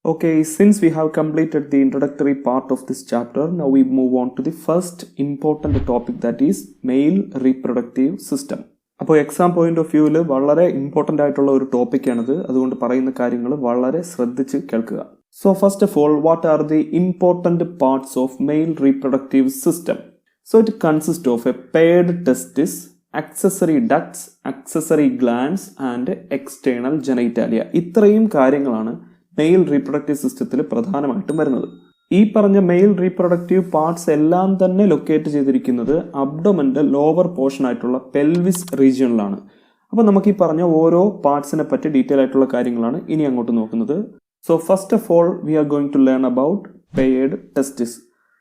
Okay, since we have completed the introductory part of this chapter, now we move on to the first important topic, that is male reproductive system. അപ്പോൾ exam point of വ്യൂവിൽ വളരെ important ആയിട്ടുള്ള ഒരു ടോപ്പിക്കാണിത്. അതുകൊണ്ട് പറയുന്ന കാര്യങ്ങൾ വളരെ ശ്രദ്ധിച്ച് കേൾക്കുക. So first of all, what are the important parts of male reproductive system? So it consist of a paired testis, accessory ducts, accessory glands and external genitalia. ഇത്രയും കാര്യങ്ങളാണ് മെയിൽ റീപ്രൊഡക്റ്റീവ് സിസ്റ്റത്തിൽ പ്രധാനമായിട്ടും വരുന്നത്. ഈ പറഞ്ഞ മെയിൽ റീപ്രൊഡക്റ്റീവ് പാർട്സ് എല്ലാം തന്നെ locate ചെയ്തിരിക്കുന്നത് അബ്ഡോമൻ്റെ ലോവർ പോർഷൻ ആയിട്ടുള്ള പെൽവിസ് റീജിയണിലാണ്. അപ്പോൾ നമുക്ക് ഈ പറഞ്ഞ ഓരോ പാർട്സിനെ പറ്റി ഡീറ്റെയിൽ ആയിട്ടുള്ള കാര്യങ്ങളാണ് ഇനി അങ്ങോട്ട് നോക്കുന്നത്. So first of all we are going to learn about paired testis.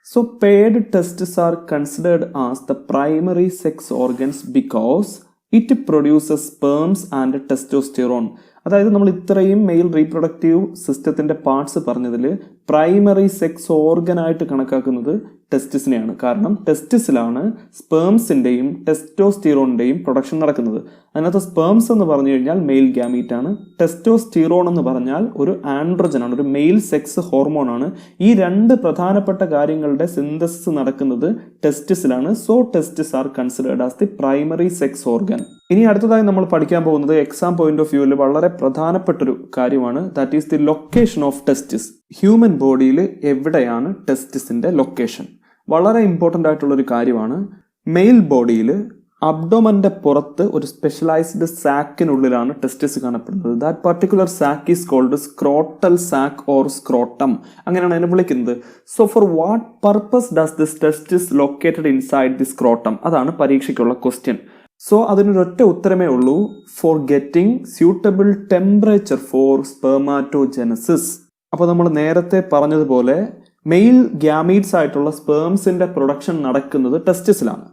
So paired testes are considered as the primary sex organs because it produces sperms and testosterone. അതായത് നമ്മൾ ഇത്രയും മെയിൽ റീപ്രൊഡക്റ്റീവ് സിസ്റ്റത്തിൻ്റെ parts പറഞ്ഞതിൽ primary sex ഓർഗനായിട്ട് കണക്കാക്കുന്നത് ടെസ്റ്റിസിനെയാണ്. കാരണം ടെസ്റ്റിസിലാണ് സ്പേംസിൻ്റെയും ടെസ്റ്റോസ്റ്റിറോണിൻ്റെയും production നടക്കുന്നത്. അതിനകത്ത് sperms എന്ന് പറഞ്ഞു കഴിഞ്ഞാൽ മെയിൽ ഗ്യാമീറ്റ് ആണ്. ടെസ്റ്റോസ്റ്റിറോൺ എന്ന് പറഞ്ഞാൽ ഒരു ആൻഡ്രോജൻ ആണ്, ഒരു മെയിൽ സെക്സ് ഹോർമോൺ ആണ്. ഈ രണ്ട് പ്രധാനപ്പെട്ട കാര്യങ്ങളുടെ സിന്തസിസ് നടക്കുന്നത് ടെസ്റ്റിസിലാണ്. So testis are considered as the primary sex organ. ഇനി അടുത്തതായി നമ്മൾ പഠിക്കാൻ പോകുന്നത് എക്സാം പോയിന്റ് ഓഫ് വ്യൂവിൽ വളരെ പ്രധാനപ്പെട്ടൊരു കാര്യമാണ്. That is the location of ടെസ്റ്റിസ്. Human ബോഡിയിൽ എവിടെയാണ് ടെസ്റ്റിസിന്റെ ലൊക്കേഷൻ? വളരെ ഇമ്പോർട്ടൻ്റ് ആയിട്ടുള്ളൊരു കാര്യമാണ്. മെയിൽ ബോഡിയിൽ അബ്ഡോമന്റെ പുറത്ത് ഒരു സ്പെഷ്യലൈസ്ഡ് സാക്കിനുള്ളിലാണ് ടെസ്റ്റിസ് കാണപ്പെടുന്നത്. That particular sac is called scrotal sac or scrotum, അങ്ങനെയാണ് അതിനെ വിളിക്കുന്നത്. So for what purpose does this testis located inside the scrotum? അതാണ് പരീക്ഷയ്ക്കുള്ള ക്വസ്റ്റ്യൻ. സോ അതിനൊരൊറ്റ ഉത്തരമേ ഉള്ളൂ, for getting suitable temperature for spermatogenesis. അപ്പോൾ നമ്മൾ നേരത്തെ പറഞ്ഞതുപോലെ മെയിൽ ഗ്യാമീറ്റ്സ് ആയിട്ടുള്ള സ്പേംസിന്റെ പ്രൊഡക്ഷൻ നടക്കുന്നത് ടെസ്റ്റിസിലാണ്.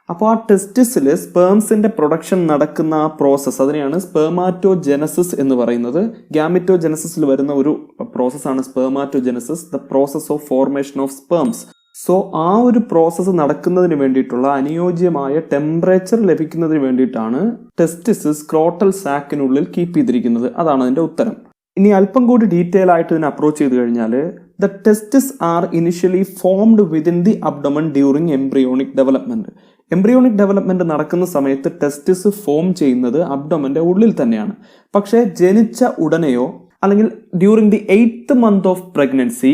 അപ്പോൾ ആ ടെസ്റ്റിസിൽ സ്പേംസിന്റെ പ്രൊഡക്ഷൻ നടക്കുന്ന ആ പ്രോസസ്സ്, അതിനെയാണ് സ്പെർമാറ്റോജെനസിസ് എന്ന് പറയുന്നത്. ഗ്യാമിറ്റോജെനസിസിൽ വരുന്ന ഒരു പ്രോസസ്സാണ് spermatogenesis, the process of formation of sperms. So ആ ഒരു പ്രോസസ്സ് നടക്കുന്നതിന് വേണ്ടിയിട്ടുള്ള അനുയോജ്യമായ ടെമ്പറേച്ചർ ലഭിക്കുന്നതിന് വേണ്ടിയിട്ടാണ് ടെസ്റ്റിസ് സ്ക്രോട്ടൽ സാക്കിനുള്ളിൽ കീപ്പ് ചെയ്തിരിക്കുന്നത്. അതാണ് അതിൻ്റെ ഉത്തരം. ഇനി അല്പം കൂടി ഡീറ്റെയിൽ ആയിട്ട് ഇതിനെ അപ്രോച്ച് ചെയ്ത് കഴിഞ്ഞാൽ, the testis are initially formed within the abdomen during embryonic development. Embryonic development നടക്കുന്ന സമയത്ത് ടെസ്റ്റിസ് ഫോം ചെയ്യുന്നത് അബ്ഡോമന്റെ ഉള്ളിൽ തന്നെയാണ്. പക്ഷേ ജനിച്ച ഉടനെയോ അല്ലെങ്കിൽ during the 8th month of pregnancy,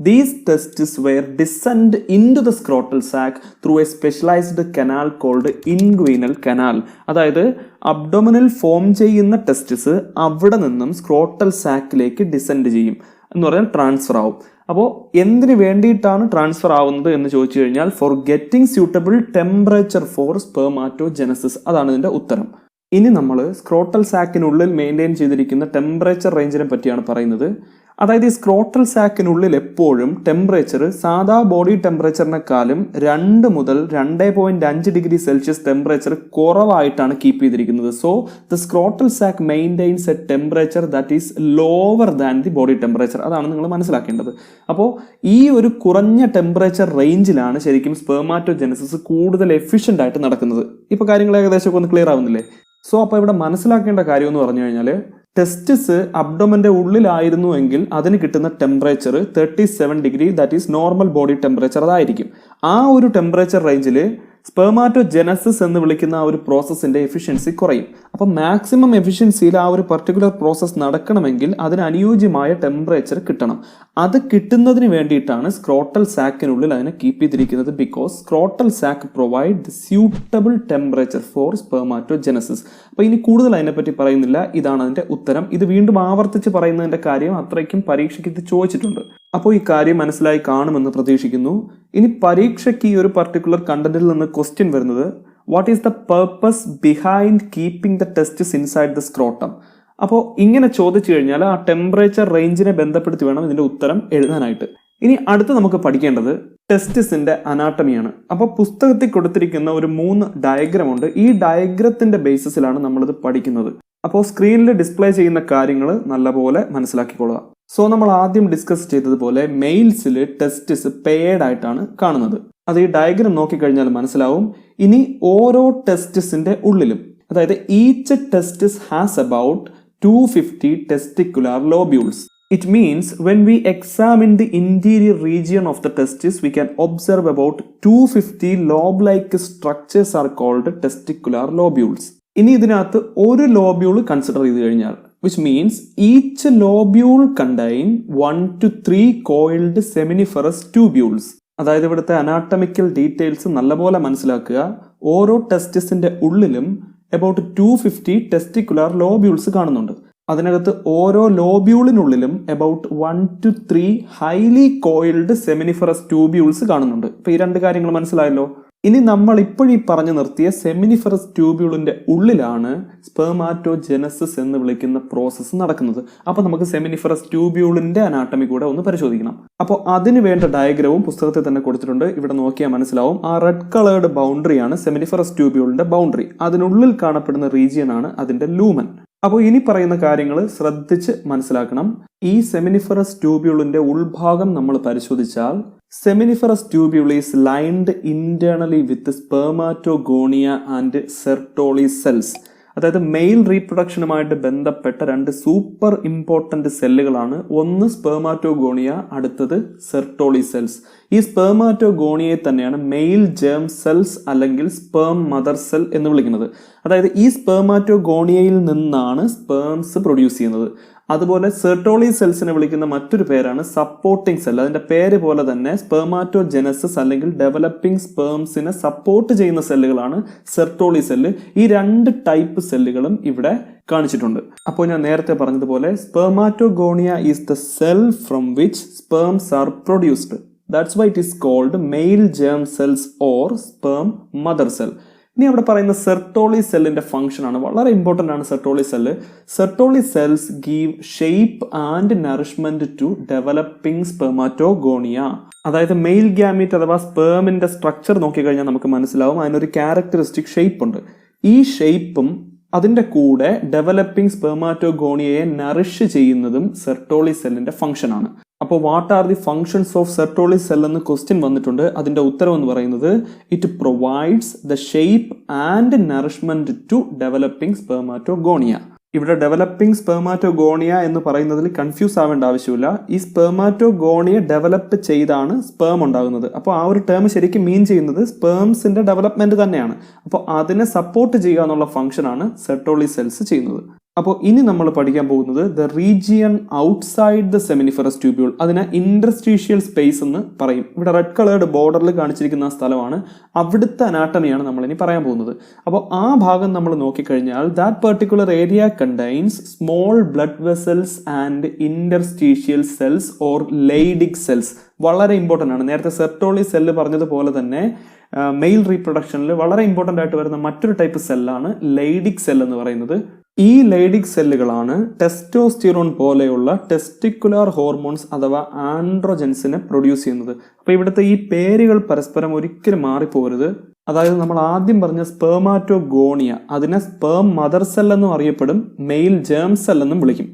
these testis were descend in to the scrotal sac through a specialised canal called inguinal canal. അതായത് അബ്ഡോമിനിൽ ഫോം ചെയ്യുന്ന ടെസ്റ്റിസ് അവിടെ നിന്നും സ്ക്രോട്ടൽ സാക്കിലേക്ക് ഡിസെൻഡ് ചെയ്യും, എന്ന് പറഞ്ഞാൽ ട്രാൻസ്ഫർ ആവും. അപ്പോൾ എന്തിനു വേണ്ടിയിട്ടാണ് ട്രാൻസ്ഫർ ആവുന്നത് എന്ന് ചോദിച്ചു കഴിഞ്ഞാൽ, for getting suitable temperature for spermatogenesis. അതാണ് ഇതിൻ്റെ ഉത്തരം. ഇനി നമ്മൾ സ്ക്രോട്ടൽ സാക്കിനുള്ളിൽ മെയിൻറ്റെയിൻ ചെയ്തിരിക്കുന്ന ടെമ്പറേച്ചർ റേഞ്ചിനെ പറ്റിയാണ് പറയുന്നത്. അതായത് ഈ സ്ക്രോട്ടൽ സാക്കിനുള്ളിൽ എപ്പോഴും ടെമ്പറേച്ചർ സാധാ ബോഡി ടെമ്പറേച്ചറിനെക്കാളും 2 മുതൽ 2.5 ഡിഗ്രി സെൽഷ്യസ് ടെമ്പറേച്ചർ കുറവായിട്ടാണ് കീപ്പ് ചെയ്തിരിക്കുന്നത്. So the scrotal sac maintains a temperature that is lower than the body temperature. അതാണ് നിങ്ങൾ മനസ്സിലാക്കേണ്ടത്. അപ്പോൾ ഈ ഒരു കുറഞ്ഞ ടെമ്പറേച്ചർ റേഞ്ചിലാണ് ശരിക്കും സ്പെർമാറ്റോജെനസിസ് കൂടുതൽ എഫിഷ്യൻ്റ് ആയിട്ട് നടക്കുന്നത്. ഇപ്പോൾ കാര്യങ്ങൾ ഏകദേശം ഒന്ന് ക്ലിയർ ആവുന്നില്ലേ? സോ അപ്പോൾ ഇവിടെ മനസ്സിലാക്കേണ്ട കാര്യം എന്ന് പറഞ്ഞു കഴിഞ്ഞാൽ, ടെസ്റ്റിസ് അബ്ഡോമന്റെ ഉള്ളിലായിരുന്നു എങ്കിൽ അതിന് കിട്ടുന്ന temperature 37 degree, that is normal body temperature, അതായിരിക്കും. ആ ഒരു ടെമ്പറേച്ചർ റേഞ്ചിൽ സ്പെർമാറ്റോജെനസിസ് എന്ന് വിളിക്കുന്ന ആ ഒരു പ്രോസസ്സിന്റെ എഫിഷ്യൻസി കുറയും. അപ്പം മാക്സിമം എഫിഷ്യൻസിയിൽ ആ ഒരു പർട്ടിക്കുലർ പ്രോസസ്സ് നടക്കണമെങ്കിൽ അതിന് അനുയോജ്യമായ ടെമ്പറേച്ചർ കിട്ടണം. അത് കിട്ടുന്നതിന് വേണ്ടിയിട്ടാണ് സ്ക്രോട്ടൽ സാക്കിനുള്ളിൽ അതിനെ കീപ്പ് ചെയ്തിരിക്കുന്നത്. Because scrotal sac provide the suitable temperature for spermatogenesis. അപ്പോൾ ഇനി കൂടുതൽ അതിനെപ്പറ്റി പറയുന്നില്ല, ഇതാണ് അതിൻ്റെ ഉത്തരം. ഇത് വീണ്ടും ആവർത്തിച്ച് പറയുന്നതിൻ്റെ കാര്യം അത്രയ്ക്കും പരീക്ഷയ്ക്ക് ഇത് ചോദിച്ചിട്ടുണ്ട്. അപ്പോൾ ഈ കാര്യം മനസ്സിലായി കാണുമെന്ന് പ്രതീക്ഷിക്കുന്നു. ഇനി പരീക്ഷയ്ക്ക് ഈ ഒരു പർട്ടിക്കുലർ കണ്ടന്റിൽ നിന്ന് ക്വസ്റ്റ്യൻ വരുന്നത്, what is the purpose behind keeping the testis inside the scrotum? അപ്പോൾ ഇങ്ങനെ ചോദിച്ചു കഴിഞ്ഞാൽ ആ ടെമ്പറേച്ചർ റേഞ്ചിനെ ബന്ധപ്പെടുത്തി വേണം ഇതിന്റെ ഉത്തരം എഴുതാനായിട്ട്. ഇനി അടുത്ത് നമുക്ക് പഠിക്കേണ്ടത് ടെസ്റ്റിസിന്റെ അനാട്ടമിയാണ്. അപ്പോൾ പുസ്തകത്തിൽ കൊടുത്തിരിക്കുന്ന ഒരു 3 ഡയഗ്രം ഉണ്ട്. ഈ ഡയഗ്രത്തിന്റെ ബേസിസിലാണ് നമ്മളിത് പഠിക്കുന്നത്. അപ്പോൾ സ്ക്രീനിൽ ഡിസ്പ്ലേ ചെയ്യുന്ന കാര്യങ്ങൾ നല്ലപോലെ മനസ്സിലാക്കിക്കൊള്ളുക. സോ നമ്മൾ ആദ്യം ഡിസ്കസ് ചെയ്തതുപോലെ മെയിൽസിൽ ടെസ്റ്റിസ് പെയർഡ് ആയിട്ടാണ് കാണുന്നത്. അത് ഈ ഡയഗ്രം നോക്കിക്കഴിഞ്ഞാൽ മനസ്സിലാവും. ഇനി ഓരോ ടെസ്റ്റിസിന്റെ ഉള്ളിലും, അതായത് each testis has about 250 testicular lobules. It means when we examine the interior region of the testis, we can observe about 250 lobe-like structures are called testicular lobules. ഇനി ഇതിനകത്ത് ഒരു ലോബ്യൂൾ കൺസിഡർ ചെയ്ത് കഴിഞ്ഞാൽ, which means each lobule contain 1 to 3 coiled seminiferous tubules. അതായത് ഇവിടുത്തെ anatomical details നല്ലപോലെ മനസ്സിലാക്കുക. ഓരോ ടെസ്റ്റിസിന്റെ ഉള്ളിലും about 250 ടെസ്റ്റിക്കുലാർ ലോബ്യൂൾസ് കാണുന്നുണ്ട്. അതിനകത്ത് ഓരോ ലോബ്യൂളിനുള്ളിലും about 1 to 3 highly coiled seminiferous tubules കാണുന്നുണ്ട്. ഇപ്പൊ ഈ രണ്ട് കാര്യങ്ങൾ മനസ്സിലായല്ലോ. ഇനി നമ്മൾ ഇപ്പോഴീ പറഞ്ഞു നിർത്തിയ സെമിനിഫറസ് ട്യൂബ്യൂളിന്റെ ഉള്ളിലാണ് സ്പെർമാറ്റോജെനസിസ് എന്ന് വിളിക്കുന്ന പ്രോസസ്സ് നടക്കുന്നത്. അപ്പൊ നമുക്ക് സെമിനിഫറസ് ട്യൂബ്യൂളിന്റെ അനാട്ടമി കൂടെ ഒന്ന് പരിശോധിക്കണം. അപ്പോൾ അതിന് വേണ്ട ഡയഗ്രവും പുസ്തകത്തിൽ തന്നെ കൊടുത്തിട്ടുണ്ട്. ഇവിടെ നോക്കിയാൽ മനസ്സിലാവും. ആ റെഡ് കളേർഡ് ബൗണ്ടറിയാണ് സെമിനിഫറസ് ട്യൂബ്യൂളിന്റെ ബൗണ്ടറി. അതിനുള്ളിൽ കാണപ്പെടുന്ന റീജിയൻ ആണ് അതിന്റെ ലൂമൻ. അപ്പോൾ ഇനി പറയുന്ന കാര്യങ്ങൾ ശ്രദ്ധിച്ച് മനസ്സിലാക്കണം. ഈ സെമിനിഫറസ് ട്യൂബ്യൂളിന്റെ ഉൾഭാഗം നമ്മൾ പരിശോധിച്ചാൽ seminiferous tubule is lined internally with spermatogonia and Sertoli cells. അതായത് മെയിൽ റീപ്രൊഡക്ഷനുമായിട്ട് ബന്ധപ്പെട്ട രണ്ട് സൂപ്പർ ഇമ്പോർട്ടന്റ് സെല്ലുകളാണ്. ഒന്ന് സ്പെർമാറ്റോഗോണിയ, അടുത്തത് സെർട്ടോളി സെൽസ്. ഈ സ്പെർമാറ്റോഗോണിയയെ തന്നെയാണ് മെയിൽ ജേം സെൽസ് അല്ലെങ്കിൽ സ്പേം മദർ സെൽ എന്ന് വിളിക്കുന്നത്. അതായത് ഈ സ്പെർമാറ്റോഗോണിയയിൽ നിന്നാണ് സ്പേംസ് പ്രൊഡ്യൂസ് ചെയ്യുന്നത്. അതുപോലെ സെർട്ടോളി സെൽസിനെ വിളിക്കുന്ന മറ്റൊരു പേരാണ് സപ്പോർട്ടിംഗ് സെൽ. അതിന്റെ പേര് പോലെ തന്നെ സ്പെർമാറ്റോജെനസിസ് അല്ലെങ്കിൽ ഡെവലപ്പിംഗ് സ്പേംസിനെ സപ്പോർട്ട് ചെയ്യുന്ന സെല്ലുകളാണ് സെർട്ടോളി സെല്ല്. ഈ രണ്ട് ടൈപ്പ് സെല്ലുകളും ഇവിടെ കാണിച്ചിട്ടുണ്ട്. അപ്പോൾ ഞാൻ നേരത്തെ പറഞ്ഞതുപോലെ spermatogonia is the cell from which sperms are produced. That's why it is called male germ cells or sperm mother cell. ഇനി അവിടെ പറയുന്ന സെർട്ടോളി സെല്ലിന്റെ ഫംഗ്ഷൻ ആണ് വളരെ ഇമ്പോർട്ടന്റ് ആണ്. Sertoli cell, Sertoli cells give shape and nourishment to developing spermatogonia. അതായത് male gamete അഥവാ സ്പേമിന്റെ സ്ട്രക്ചർ നോക്കിക്കഴിഞ്ഞാൽ നമുക്ക് മനസ്സിലാവും അതിനൊരു ക്യാരക്ടറിസ്റ്റിക് ഷേപ്പ് ഉണ്ട്. ഈ ഷേപ്പും അതിന്റെ കൂടെ ഡെവലപ്പിംഗ് സ്പെർമാറ്റോഗോണിയയെ നറിഷ് ചെയ്യുന്നതും സെർട്ടോളി സെല്ലിന്റെ ഫംഗ്ഷൻ ആണ്. അപ്പോൾ what are the functions of Sertoli cell എന്ന് ക്വസ്റ്റ്യൻ വന്നിട്ടുണ്ട്. അതിന്റെ ഉത്തരം എന്ന് പറയുന്നത് it provides the shape and nourishment to developing spermatogonia. ഇവിടെ ഡെവലപ്പിംഗ് സ്പെർമാറ്റോഗോണിയ എന്ന് പറയുന്നതിൽ കൺഫ്യൂസ് ആവേണ്ട ആവശ്യമില്ല. ഈ സ്പെർമാറ്റോഗോണിയ ഡെവലപ്പ് ചെയ്താണ് സ്പേം ഉണ്ടാകുന്നത്. അപ്പോൾ ആ ഒരു ടേം ശരിക്കും മീൻ ചെയ്യുന്നത് സ്പേംസിന്റെ ഡെവലപ്മെന്റ് തന്നെയാണ്. അപ്പോൾ അതിനെ സപ്പോർട്ട് ചെയ്യുക എന്നുള്ള ഫംഗ്ഷൻ ആണ് സെർട്ടോളി സെൽസ് ചെയ്യുന്നത്. അപ്പോൾ ഇനി നമ്മൾ പഠിക്കാൻ പോകുന്നത് the region outside the seminiferous tubule. അതിനെ ഇന്റർസ്റ്റീഷ്യൽ സ്പേസ് എന്ന് പറയും. ഇവിടെ റെഡ് കളേർഡ് ബോർഡറിൽ കാണിച്ചിരിക്കുന്ന സ്ഥലമാണ്. അവിടുത്തെ അനാട്ടമിയാണ് നമ്മൾ ഇനി പറയാൻ പോകുന്നത്. അപ്പോൾ ആ ഭാഗം നമ്മൾ നോക്കിക്കഴിഞ്ഞാൽ that particular area contains small blood vessels and interstitial cells or Leydig cells. വളരെ ഇമ്പോർട്ടൻ്റ് ആണ്. നേരത്തെ സെർട്ടോളി സെല്ല് പറഞ്ഞതുപോലെ തന്നെ മെയിൽ റീപ്രൊഡക്ഷനിൽ വളരെ ഇമ്പോർട്ടൻ്റ് ആയിട്ട് വരുന്ന മറ്റൊരു ടൈപ്പ് സെല്ലാണ് ലൈഡിക് സെൽ എന്ന് പറയുന്നത്. ഈ ലൈഡിക് സെല്ലുകളാണ് ടെസ്റ്റോസ്റ്റിറോൺ പോലെയുള്ള ടെസ്റ്റിക്കുലാർ ഹോർമോൺസ് അഥവാ ആൻഡ്രോജൻസിനെ പ്രൊഡ്യൂസ് ചെയ്യുന്നത്. അപ്പോൾ ഇവിടുത്തെ ഈ പേരുകൾ പരസ്പരം ഒരിക്കലും മാറിപ്പോകരുത്. അതായത് നമ്മൾ ആദ്യം പറഞ്ഞ സ്പെർമാറ്റോഗോണിയ, അതിനെ സ്പേം മദർ സെൽ എന്നും അറിയപ്പെടും, മെയിൽ ജേം സെൽ എന്നും വിളിക്കും.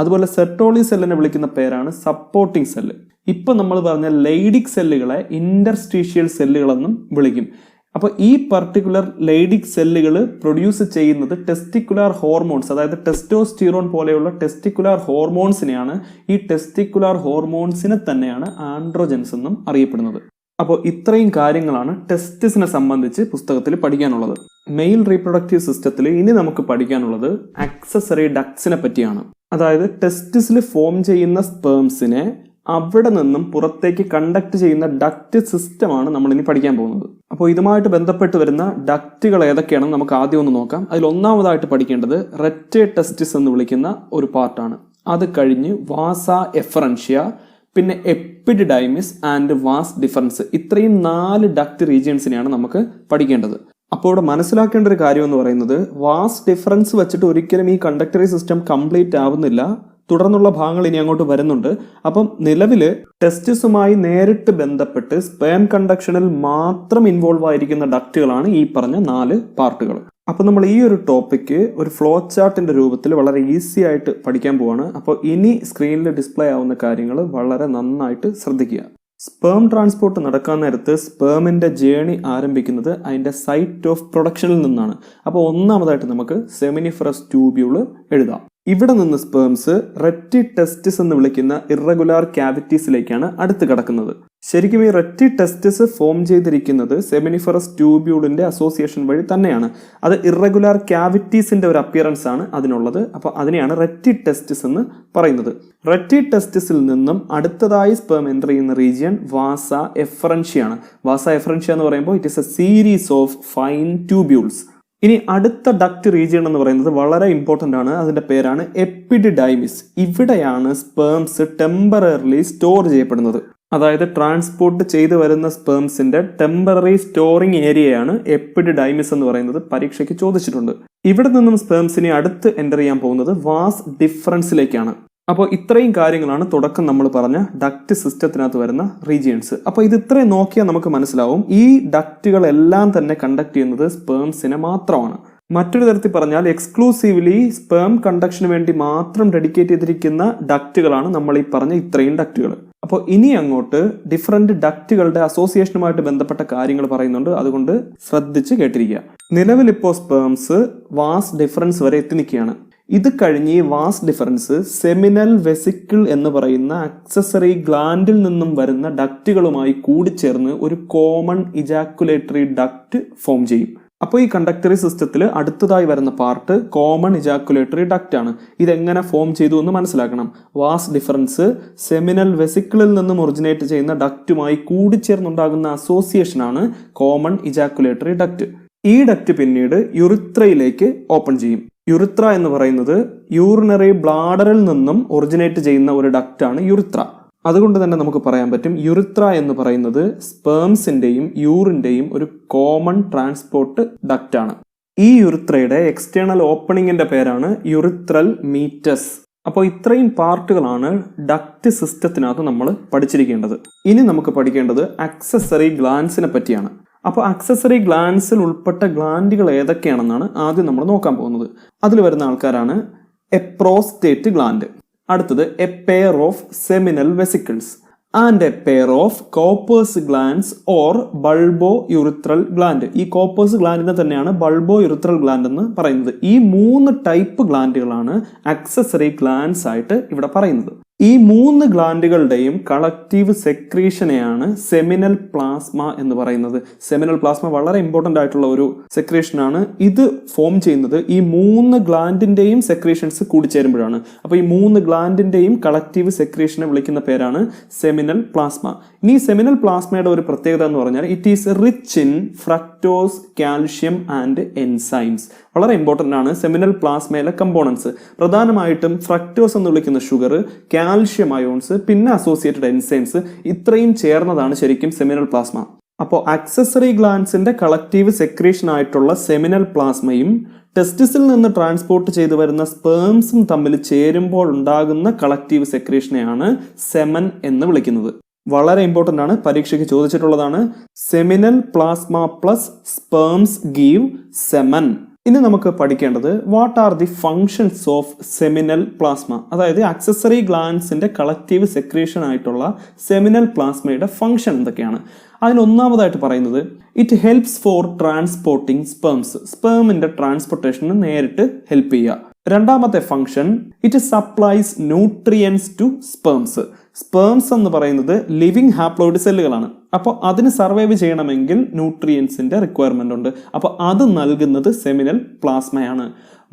അതുപോലെ സെർട്ടോളി സെല്ലിനെ വിളിക്കുന്ന പേരാണ് സപ്പോർട്ടിംഗ് സെല്ല്. ഇപ്പൊ നമ്മൾ പറഞ്ഞ ലൈഡിക് സെല്ലുകളെ ഇന്റർസ്റ്റീഷ്യൽ സെല്ലുകളെന്നും വിളിക്കും. അപ്പോൾ ഈ പർട്ടിക്കുലർ ലൈഡിക് സെല്ലുകൾ പ്രൊഡ്യൂസ് ചെയ്യുന്നത് ടെസ്റ്റിക്കുലാർ ഹോർമോൺസ്, അതായത് ടെസ്റ്റോസ്റ്റിറോൺ പോലെയുള്ള ടെസ്റ്റിക്കുലാർ ഹോർമോൺസിനെയാണ്. ഈ ടെസ്റ്റിക്കുലാർ ഹോർമോൺസിനെ തന്നെയാണ് ആൻഡ്രോജൻസ് എന്നും അറിയപ്പെടുന്നത്. അപ്പോൾ ഇത്രയും കാര്യങ്ങളാണ് ടെസ്റ്റിസിനെ സംബന്ധിച്ച് പുസ്തകത്തിൽ പഠിക്കാനുള്ളത്. മെയിൽ റീപ്രൊഡക്റ്റീവ് സിസ്റ്റത്തിൽ ഇനി നമുക്ക് പഠിക്കാനുള്ളത് ആക്സസറി ഡക്ട്സിനെ പറ്റിയാണ്. അതായത് ടെസ്റ്റിസിൽ ഫോം ചെയ്യുന്ന സ്പേംസിനെ അവിടെ നിന്നും പുറത്തേക്ക് കണ്ടക്ട് ചെയ്യുന്ന ഡക്റ്റ് സിസ്റ്റമാണ് നമ്മൾ ഇനി പഠിക്കാൻ പോകുന്നത്. അപ്പോൾ ഇതുമായിട്ട് ബന്ധപ്പെട്ട് വരുന്ന ഡക്റ്റുകൾ ഏതൊക്കെയാണെന്ന് നമുക്ക് ആദ്യം ഒന്ന് നോക്കാം. അതിൽ ഒന്നാമതായിട്ട് പഠിക്കേണ്ടത് റെറ്റെ ടെസ്റ്റിസ് എന്ന് വിളിക്കുന്ന ഒരു പാർട്ടാണ്. അത് കഴിഞ്ഞ് വാസ എഫറൻഷ്യ, പിന്നെ എപ്പിഡിഡൈമിസ് ആൻഡ് വാസ് ഡിഫറൻസ്. ഇത്രയും 4 ഡക്റ്റ് റീജിയൻസിനെയാണ് നമുക്ക് പഠിക്കേണ്ടത്. അപ്പോൾ ഇവിടെ മനസ്സിലാക്കേണ്ട ഒരു കാര്യം എന്ന് പറയുന്നത് വാസ് ഡിഫറൻസ് വെച്ചിട്ട് ഒരിക്കലും ഈ കണ്ടക്ടറി സിസ്റ്റം കംപ്ലീറ്റ് ആവുന്നില്ല. തുടർന്നുള്ള ഭാഗങ്ങൾ ഇനി അങ്ങോട്ട് വരുന്നുണ്ട്. അപ്പം നിലവിൽ ടെസ്റ്റിസുമായി നേരിട്ട് ബന്ധപ്പെട്ട് സ്പേം കണ്ടക്ഷനിൽ മാത്രം ഇൻവോൾവ് ആയിരിക്കുന്ന ഡക്റ്റുകളാണ് ഈ പറഞ്ഞ 4 പാർട്ടുകൾ. അപ്പോൾ നമ്മൾ ഈ ഒരു ടോപ്പിക്ക് ഒരു ഫ്ലോ ചാർട്ടിന്റെ രൂപത്തിൽ വളരെ ഈസി ആയിട്ട് പഠിക്കാൻ പോവാണ്. അപ്പോൾ ഇനി സ്ക്രീനിൽ ഡിസ്പ്ലേ ആവുന്ന കാര്യങ്ങൾ വളരെ നന്നായിട്ട് ശ്രദ്ധിക്കുക. സ്പേം ട്രാൻസ്പോർട്ട് നടക്കാൻ നേരത്ത് സ്പേമിന്റെ ജേണി ആരംഭിക്കുന്നത് അതിന്റെ സൈറ്റ് ഓഫ് പ്രൊഡക്ഷനിൽ നിന്നാണ്. അപ്പോൾ ഒന്നാമതായിട്ട് നമുക്ക് സെമിനിഫറസ് ട്യൂബ്യൂള് എഴുതാം. ഇവിടെ നിന്ന് സ്പേംസ് റെറ്റി ടെസ്റ്റിസ് എന്ന് വിളിക്കുന്ന ഇറഗുലാർ ക്യാവിറ്റീസിലേക്കാണ് അടുത്ത് കടക്കുന്നത്. ശരിക്കും ഈ റെറ്റി ടെസ്റ്റിസ് ഫോം ചെയ്തിരിക്കുന്നത് സെമിനിഫറസ് ട്യൂബ്യൂളിന്റെ അസോസിയേഷൻ വഴി തന്നെയാണ്. അത് ഇറഗുലാർ ക്യാവിറ്റീസിന്റെ ഒരു അപ്പിയറൻസ് ആണ് അതിനുള്ളത്. അപ്പോൾ അതിനെയാണ് റെറ്റി ടെസ്റ്റിസ് എന്ന് പറയുന്നത്. റെറ്റി ടെസ്റ്റിസിൽ നിന്നും അടുത്തതായി സ്പേം എൻ്റർ ചെയ്യുന്ന റീജിയൻ വാസ എഫറൻഷ്യ ആണ്. വാസ എഫറൻഷ്യ എന്ന് പറയുമ്പോൾ it is A series of fine tubules. ഇനി അടുത്ത ഡക്റ്റ് റീജിയൻ എന്ന് പറയുന്നത് വളരെ ഇമ്പോർട്ടൻ്റ് ആണ്. അതിൻ്റെ പേരാണ് എപ്പിഡിഡൈമിസ്. ഇവിടെയാണ് സ്പേംസ് ടെമ്പററിലി സ്റ്റോർ ചെയ്യപ്പെടുന്നത്. അതായത് ട്രാൻസ്പോർട്ട് ചെയ്തു വരുന്ന സ്പേംസിന്റെ ടെമ്പററി സ്റ്റോറിംഗ് ഏരിയയാണ് എപ്പിഡിഡൈമിസ് എന്ന് പറയുന്നത്. പരീക്ഷയ്ക്ക് ചോദിച്ചിട്ടുണ്ട്. ഇവിടെ നിന്നും സ്പേംസിനെ അടുത്ത് എൻ്റർ ചെയ്യാൻ പോകുന്നത് വാസ് ഡിഫറൻസിലേക്കാണ്. അപ്പോൾ ഇത്രയും കാര്യങ്ങളാണ് തുടക്കം നമ്മൾ പറഞ്ഞ ഡക്റ്റ് സിസ്റ്റത്തിനകത്ത് വരുന്ന റീജിയൻസ്. അപ്പോൾ ഇത് ഇത്രയും നോക്കിയാൽ നമുക്ക് മനസ്സിലാവും ഈ ഡക്റ്റുകളെല്ലാം തന്നെ കണ്ടക്ട് ചെയ്യുന്നത് സ്പേംസിനെ മാത്രമാണ്. മറ്റൊരു തരത്തിൽ പറഞ്ഞാൽ എക്സ്ക്ലൂസീവ്ലി സ്പേം കണ്ടക്ഷന് വേണ്ടി മാത്രം ഡെഡിക്കേറ്റ് ചെയ്തിരിക്കുന്ന ഡക്റ്റുകളാണ് നമ്മൾ ഈ പറഞ്ഞ ഇത്രയും ഡക്റ്റുകൾ. അപ്പോൾ ഇനി അങ്ങോട്ട് ഡിഫറെന്റ് ഡക്റ്റുകളുടെ അസോസിയേഷനുമായിട്ട് ബന്ധപ്പെട്ട കാര്യങ്ങൾ പറയുന്നുണ്ട്. അതുകൊണ്ട് ശ്രദ്ധിച്ച് കേട്ടിരിക്കുക. നിലവിൽ ഇപ്പോൾ സ്പേംസ് വാസ് ഡിഫറൻസ് വരെ എത്തി നിൽക്കുകയാണ്. ഇത് കഴിഞ്ഞ് ഈ വാസ് ഡിഫറൻസ് സെമിനൽ വെസിക്കിൾ എന്ന് പറയുന്ന അക്സസറി ഗ്ലാൻഡിൽ നിന്നും വരുന്ന ഡക്റ്റുകളുമായി കൂടിച്ചേർന്ന് ഒരു കോമൺ ഇജാക്കുലേറ്ററി ഡക്റ്റ് ഫോം ചെയ്യും. അപ്പോൾ ഈ കണ്ടക്ടറി സിസ്റ്റത്തിൽ അടുത്തതായി വരുന്ന പാർട്ട് കോമൺ ഇജാക്കുലേറ്ററി ഡക്റ്റ് ആണ്. ഇതെങ്ങനെ ഫോം ചെയ്തു എന്ന് മനസ്സിലാക്കണം. വാസ് ഡിഫറൻസ് സെമിനൽ വെസിക്കിളിൽ നിന്നും ഒറിജിനേറ്റ് ചെയ്യുന്ന ഡക്റ്റുമായി കൂടിച്ചേർന്നുണ്ടാകുന്ന അസോസിയേഷനാണ് കോമൺ ഇജാക്കുലേറ്ററി ഡക്റ്റ്. ഈ ഡക്റ്റ് പിന്നീട് യുറിത്രയിലേക്ക് ഓപ്പൺ ചെയ്യും. യുറിത്ര എന്ന് പറയുന്നത് യൂറിനറി ബ്ലാഡറിൽ നിന്നും ഒറിജിനേറ്റ് ചെയ്യുന്ന ഒരു ഡക്റ്റാണ് യുറിത്ര. അതുകൊണ്ട് തന്നെ നമുക്ക് പറയാൻ പറ്റും യുറിത്ര എന്ന് പറയുന്നത് സ്പേംസിന്റെയും യൂറിന്റെയും ഒരു കോമൺ ട്രാൻസ്പോർട്ട് ഡക്റ്റാണ്. ഈ യുറിത്രയുടെ എക്സ്റ്റേണൽ ഓപ്പണിങ്ങിന്റെ പേരാണ് യുറിത്രൽ മീറ്റസ്. അപ്പോൾ ഇത്രയും പാർട്ടുകളാണ് ഡക്റ്റ് സിസ്റ്റത്തിനകത്ത് നമ്മൾ പഠിച്ചിരിക്കേണ്ടത്. ഇനി നമുക്ക് പഠിക്കേണ്ടത് അക്സസറി ഗ്ലാൻസിനെ പറ്റിയാണ്. അപ്പോൾ അക്സസറി ഗ്ലാൻസിൽ ഉൾപ്പെട്ട ഗ്ലാൻഡുകൾ ഏതൊക്കെയാണെന്നാണ് ആദ്യം നമ്മൾ നോക്കാൻ പോകുന്നത്. അതിൽ വരുന്ന ആൾക്കാരാണ് എ പ്രോസ്റ്റേറ്റ് ഗ്ലാൻഡ്, അടുത്തത് a pair of seminal vesicles and a pair of Cowper's glands or bulbourethral gland. ഈ കോപ്പേഴ്സ് ഗ്ലാൻഡിനെ തന്നെയാണ് ബൾബോ യുറിത്രൽ ഗ്ലാൻഡ് എന്ന് പറയുന്നത്. ഈ 3 ടൈപ്പ് ഗ്ലാൻഡുകളാണ് അക്സസറി ഗ്ലാൻഡ്സ് ആയിട്ട് ഇവിടെ പറയുന്നത്. ഈ 3 ഗ്ലാൻഡുകളുടെയും കളക്റ്റീവ് സെക്രീഷനെയാണ് സെമിനൽ പ്ലാസ്മ എന്ന് പറയുന്നത്. സെമിനൽ പ്ലാസ്മ വളരെ ഇമ്പോർട്ടൻ്റ് ആയിട്ടുള്ള ഒരു സെക്രീഷനാണ്. ഇത് ഫോം ചെയ്യുന്നത് ഈ 3 ഗ്ലാൻഡിന്റെയും സെക്രീഷൻസ് കൂടിച്ചേരുമ്പോഴാണ്. അപ്പോൾ ഈ 3 ഗ്ലാൻഡിന്റെയും കളക്റ്റീവ് സെക്രീഷനെ വിളിക്കുന്ന പേരാണ് സെമിനൽ പ്ലാസ്മ. ഇനി സെമിനൽ പ്ലാസ്മയുടെ ഒരു പ്രത്യേകത എന്ന് പറഞ്ഞാൽ it is rich in fructose, calcium and enzymes. വളരെ ഇമ്പോർട്ടൻ്റ് ആണ് സെമിനൽ പ്ലാസ്മയിലെ കമ്പോണൻസ്. പ്രധാനമായിട്ടും ഫ്രക്ടോസ് എന്ന് വിളിക്കുന്ന ഷുഗർ, കാൽഷ്യം അയോൺസ്, പിന്നെ അസോസിയേറ്റഡ് എൻസൈംസ്, ഇത്രയും ചേർന്നതാണ് ശരിക്കും സെമിനൽ പ്ലാസ്മ. അപ്പോൾ അക്സസറി ഗ്ലാൻസിന്റെ കളക്റ്റീവ് സെക്രീഷൻ ആയിട്ടുള്ള സെമിനൽ പ്ലാസ്മയും ടെസ്റ്റിസിൽ നിന്ന് ട്രാൻസ്പോർട്ട് ചെയ്തു വരുന്ന സ്പേംസും തമ്മിൽ ചേരുമ്പോൾ ഉണ്ടാകുന്ന കളക്റ്റീവ് സെക്രീഷനെയാണ് സെമൻ എന്ന് വിളിക്കുന്നത്. വളരെ ഇമ്പോർട്ടൻ്റ് ആണ്, പരീക്ഷയ്ക്ക് ചോദിച്ചിട്ടുള്ളതാണ്. Seminal plasma plus sperms give semen. ഇനി നമുക്ക് പഠിക്കേണ്ടത് what are the functions of seminal plasma. അതായത് അക്സസറി ഗ്ലാൻസിന്റെ കളക്റ്റീവ് സെക്രീഷൻ ആയിട്ടുള്ള സെമിനൽ പ്ലാസ്മയുടെ ഫങ്ഷൻ എന്തൊക്കെയാണ്. അതിനൊന്നാമതായിട്ട് പറയുന്നത് it helps for transporting sperms. സ്പേമിന്റെ ട്രാൻസ്പോർട്ടേഷന് നേരിട്ട് ഹെൽപ്പ് ചെയ്യുക. രണ്ടാമത്തെ function it supplies nutrients to sperms. Sperms എന്ന് പറയുന്നത് ലിവിങ് ഹാപ്ലോയിഡ് സെല്ലുകളാണ്. അപ്പോൾ അതിന് സർവൈവ് ചെയ്യണമെങ്കിൽ ന്യൂട്രിയൻസിന്റെ റിക്വയർമെന്റ് ഉണ്ട്. അപ്പോൾ അത് നൽകുന്നത് സെമിനൽ പ്ലാസ്മയാണ്.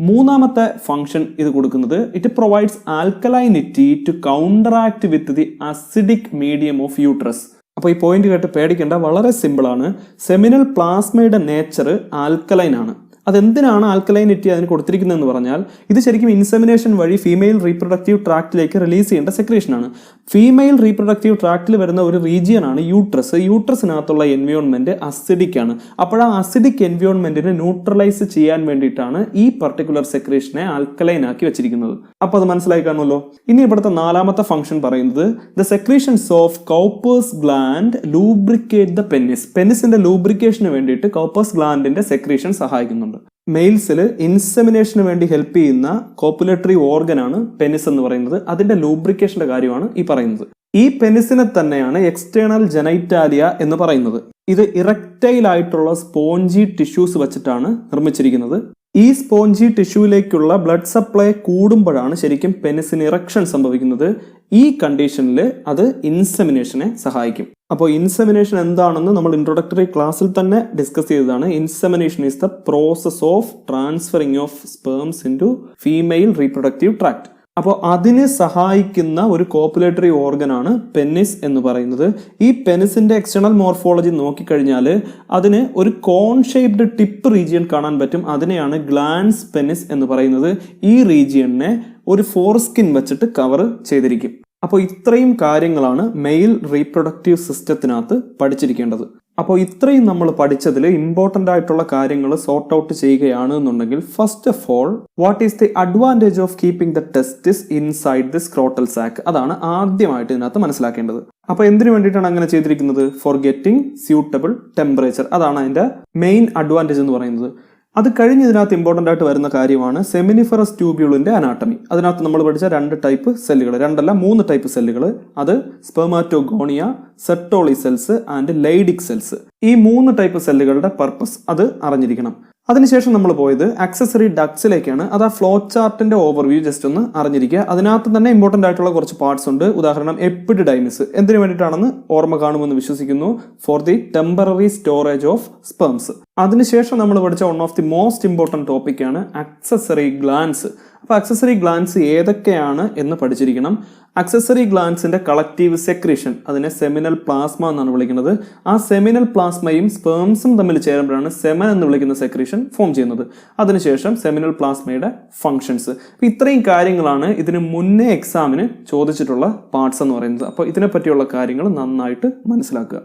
മൂന്നാമത്തെ ഫംഗ്ഷൻ ഇത് കൊടുക്കുന്നത് it provides alkalinity to counteract with the acidic medium of uterus. അപ്പോൾ ഈ പോയിന്റ് കേട്ട് പേടിക്കേണ്ട, വളരെ സിമ്പിൾ ആണ്. സെമിനൽ പ്ലാസ്മയുടെ നേച്ചർ ആൽക്കലൈൻ ആണ്. അതെന്തിനാണ് ആൽക്കലൈനിറ്റി അതിന് കൊടുത്തിരിക്കുന്നതെന്ന് പറഞ്ഞാൽ ഇത് ശരിക്കും ഇൻസെമിനേഷൻ വഴി ഫീമെയിൽ റീപ്രൊഡക്റ്റീവ് ട്രാക്റ്റിലേക്ക് റിലീസ് ചെയ്യേണ്ട സെക്രീഷനാണ്. ഫീമെയിൽ റീപ്രൊഡക്റ്റീവ് ട്രാക്റ്റിൽ വരുന്ന ഒരു റീജിയൻ ആണ് യൂട്രസ്. യൂട്രസിനകത്തുള്ള എൻവയോൺമെന്റ് അസിഡിക് ആണ്. അപ്പോൾ ആ അസിഡിക് എൻവയോൺമെന്റിനെ ന്യൂട്രലൈസ് ചെയ്യാൻ വേണ്ടിയിട്ടാണ് ഈ പർട്ടിക്കുലർ സെക്രീഷനെ ആൽക്കലൈൻ ആക്കി വെച്ചിരിക്കുന്നത്. അപ്പോൾ അത് മനസ്സിലായി കാണുമല്ലോ. ഇനി ഇവിടുത്തെ നാലാമത്തെ ഫംഗ്ഷൻ പറയുന്നത് the secretions of Cowper's gland lubricate the penis. പെനിസിന്റെ ലൂബ്രിക്കേഷന് വേണ്ടിയിട്ട് കോപ്പേഴ്സ് ഗ്ലാൻഡിന്റെ സെക്രീഷൻ സഹായിക്കുന്നുണ്ട്. മെയിൽസിൽ ഇൻസെമിനേഷന് വേണ്ടി ഹെൽപ്പ് ചെയ്യുന്ന കോപ്പുലേറ്ററി ഓർഗൻ ആണ് പെനിസ് എന്ന് പറയുന്നത്. അതിന്റെ ലൂബ്രിക്കേഷന്റെ കാര്യമാണ് ഈ പറയുന്നത്. ഈ പെനിസിനെ തന്നെയാണ് എക്സ്റ്റേണൽ ജനൈറ്റാലിയ എന്ന് പറയുന്നത്. ഇത് ഇറക്റ്റൈൽ ആയിട്ടുള്ള സ്പോഞ്ചി ടിഷ്യൂസ് വെച്ചിട്ടാണ് നിർമ്മിച്ചിരിക്കുന്നത്. ഈ സ്പോഞ്ചി ടിഷ്യൂവിലേക്കുള്ള ബ്ലഡ് സപ്ലൈ കൂടുമ്പോഴാണ് ശരിക്കും പെനിസിന് ഇറക്ഷൻ സംഭവിക്കുന്നത്. ഈ കണ്ടീഷനിൽ അത് ഇൻസെമിനേഷനെ സഹായിക്കും. അപ്പോൾ ഇൻസെമിനേഷൻ എന്താണെന്ന് നമ്മൾ ഇൻട്രൊഡക്ടറി ക്ലാസ്സിൽ തന്നെ ഡിസ്കസ് ചെയ്തതാണ്. Insemination is the process of transferring of sperms into female reproductive tract. അപ്പോൾ അതിനെ സഹായിക്കുന്ന ഒരു കോപ്പുലേറ്ററി ഓർഗൻ ആണ് പെനിസ് എന്ന് പറയുന്നത്. ഈ പെനിസിന്റെ എക്സ്റ്റേണൽ മോർഫോളജി നോക്കിക്കഴിഞ്ഞാൽ അതിന് ഒരു കോൺ ഷേപ്ഡ് ടിപ്പ് റീജിയൻ കാണാൻ പറ്റും. അതിനെയാണ് ഗ്ലാൻസ് പെനിസ് എന്ന് പറയുന്നത്. ഈ റീജിയനെ ഒരു ഫോർസ്കിൻ വെച്ചിട്ട് കവർ ചെയ്തിരിക്കും. അപ്പോൾ ഇത്രയും കാര്യങ്ങളാണ് മെയിൽ റീപ്രൊഡക്റ്റീവ് സിസ്റ്റത്തിനകത്ത് പഠിച്ചിരിക്കേണ്ടത്. അപ്പോൾ ഇത്രയും നമ്മൾ പഠിച്ചതിൽ ഇമ്പോർട്ടൻ്റ് ആയിട്ടുള്ള കാര്യങ്ങൾ സോർട്ട് ഔട്ട് ചെയ്യുകയാണ് എന്നുണ്ടെങ്കിൽ, first of all, what is the advantage of keeping the testis inside the scrotal sac? അതാണ് ആദ്യമായിട്ട് ഇതിനകത്ത് മനസ്സിലാക്കേണ്ടത്. അപ്പോൾ എന്തിനു വേണ്ടിയിട്ടാണ് അങ്ങനെ ചെയ്തിരിക്കുന്നത്? For getting suitable temperature. അതാണ് അതിൻ്റെ മെയിൻ അഡ്വാൻറ്റേജ് എന്ന് പറയുന്നത്. അത് കഴിഞ്ഞ് ഇതിനകത്ത് ഇമ്പോർട്ടൻ്റ് ആയിട്ട് വരുന്ന കാര്യമാണ് സെമിനിഫറസ് ട്യൂബ്യൂളിന്റെ അനാട്ടമി. അതിനകത്ത് നമ്മൾ പഠിച്ച 2 ടൈപ്പ് സെല്ലുകൾ, 3 ടൈപ്പ് സെല്ലുകൾ, അത് spermatogonia, Sertoli cells and Leydig cells. ഈ 3 ടൈപ്പ് സെല്ലുകളുടെ പർപ്പസ് അത് അറിഞ്ഞിരിക്കണം. അതിനുശേഷം നമ്മൾ പോയത് ആക്സസറി ഡക്ട്സിലേക്കാണ്. അത് ആ ഫ്ലോ ചാർട്ടിന്റെ ഓവർവ്യൂ ജസ്റ്റ് ഒന്ന് അറിഞ്ഞിരിക്കുക. അതിനകത്ത് തന്നെ ഇമ്പോർട്ടൻ്റ് ആയിട്ടുള്ള കുറച്ച് പാർട്സ് ഉണ്ട്. ഉദാഹരണം എപ്പിഡിഡൈമിസ് എന്തിനു വേണ്ടിയിട്ടാണെന്ന് ഓർമ്മ കാണുമെന്ന് വിശ്വസിക്കുന്നു. For the temporary storage of sperms. അതിനുശേഷം നമ്മൾ പഠിച്ച one of the most important ടോപ്പിക്കാണ് ആക്സസറി ഗ്ലാൻസ്. അപ്പോൾ ആക്സസറി ഗ്ലാൻസ് ഏതൊക്കെയാണ് എന്ന് പഠിച്ചിരിക്കണം. ആക്സസറി ഗ്ലാൻസിന്റെ കളക്റ്റീവ് സെക്രീഷൻ, അതിനെ സെമിനൽ പ്ലാസ്മ എന്നാണ് വിളിക്കുന്നത്. ആ സെമിനൽ പ്ലാസ്മയും സ്പേംസും തമ്മിൽ ചേരുമ്പോഴാണ് സെമൻ എന്ന് വിളിക്കുന്ന സെക്രീഷൻ ഫോം ചെയ്യുന്നത്. അതിനുശേഷം സെമിനൽ പ്ലാസ്മയുടെ ഫങ്ഷൻസ്. ഇത്രയും കാര്യങ്ങളാണ് ഇതിന് മുന്നേ എക്സാമിന് ചോദിച്ചിട്ടുള്ള പാർട്സ് എന്ന് പറയുന്നത്. അപ്പോൾ ഇതിനെപ്പറ്റിയുള്ള കാര്യങ്ങൾ നന്നായിട്ട് മനസ്സിലാക്കുക.